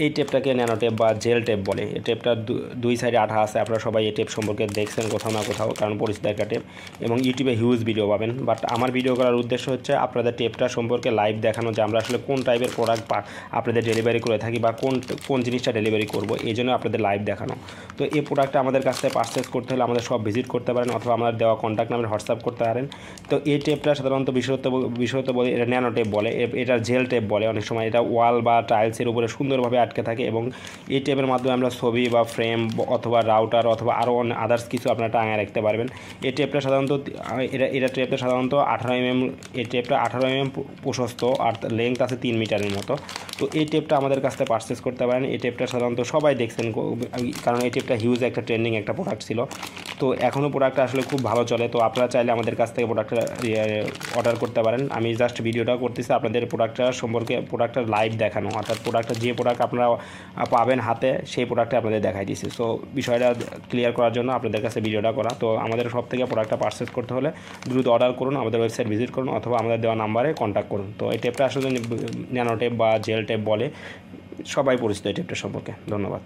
এই টেপটাকে nano tape বা jail tape বলে। এই টেপটার দুই সাইডে আঠা আছে, আপনারা সবাই এই টেপ সম্পর্কে দেখছেন কোথাও না কোথাও, কারণ পরিচিত একটা টেপ, এবং ইউটিউবে হিউজ ভিডিও পাবেন। বাট আমার ভিডিও করার উদ্দেশ্য হচ্ছে আপনাদের টেপটা সম্পর্কে লাইভ দেখানো, যে আমরা আসলে কোন টাইপের প্রোডাক্ট আপনাদের ডেলিভারি করে থাকি বা কোন জিনিসটা ডেলিভারি করব, এই জন্য আপনাদের লাইভ দেখানো। তো এই প্রোডাক্টটা আমাদের কাছ থেকে পারচেস করতে হলে আমাদের সব ভিজিট করতে পারেন, অথবা আমাদের দেওয়া কন্ট্যাক্ট নাম্বারে হোয়াটসঅ্যাপ করতে পারেন। তো এই টেপটা সাধারণত বিশেষত বলে এটা ন্যানো টেপ বলে, এটা জেল টেপ বলে। অনেক সময় এটা ওয়াল বা টাইলসের উপরে সুন্দরভাবে আটকে থাকে, এবং এই টেপের মাধ্যমে আমরা ছবি বা ফ্রেম অথবা রাউটার অথবা আরও আদার্স কিছু আপনারা টাঙায় রাখতে পারবেন। এই টেপটা সাধারণত টেপটা সাধারণত 18 mm, এই টেপটা 18 mm প্রশস্ত, আর লেংথ আছে 3 মিটারের মতো। তো এই টেপটা আমাদের কাছ থেকে পারচেস করতে পারেন। এই টেপটা সাধারণত সবাই দেখছেন, কারণ এই টেপটা হিউজ একটা ট্রেন্ডিং একটা প্রোডাক্ট ছিল। তো এখনও প্রোডাক্টটা আসলে খুব ভালো চলে। তো আপনারা চাইলে আমাদের কাছ থেকে প্রোডাক্টটা অর্ডার করতে পারেন। আমি জাস্ট ভিডিওটা করতেছি আপনাদের প্রোডাক্টটার লাইভ দেখানো, অর্থাৎ যে প্রোডাক্ট আপনারা পাবেন হাতে, সেই প্রোডাক্টটা আপনাদের দেখাই দিচ্ছি। সো বিষয়টা ক্লিয়ার করার জন্য আপনাদের কাছে ভিডিওটা করা। তো আমাদের সব থেকে প্রোডাক্টটা পারচেস করতে হলে দ্রুত অর্ডার করুন, আমাদের ওয়েবসাইট ভিজিট করুন, অথবা আমাদের দেওয়া নাম্বারে কন্ট্যাক্ট করুন। তো এই টেপটা আসলে ন্যানো টেপ বা জেল টেপ বলে, সবাই পরিচিত এই টেপটা সম্পর্কে। ধন্যবাদ।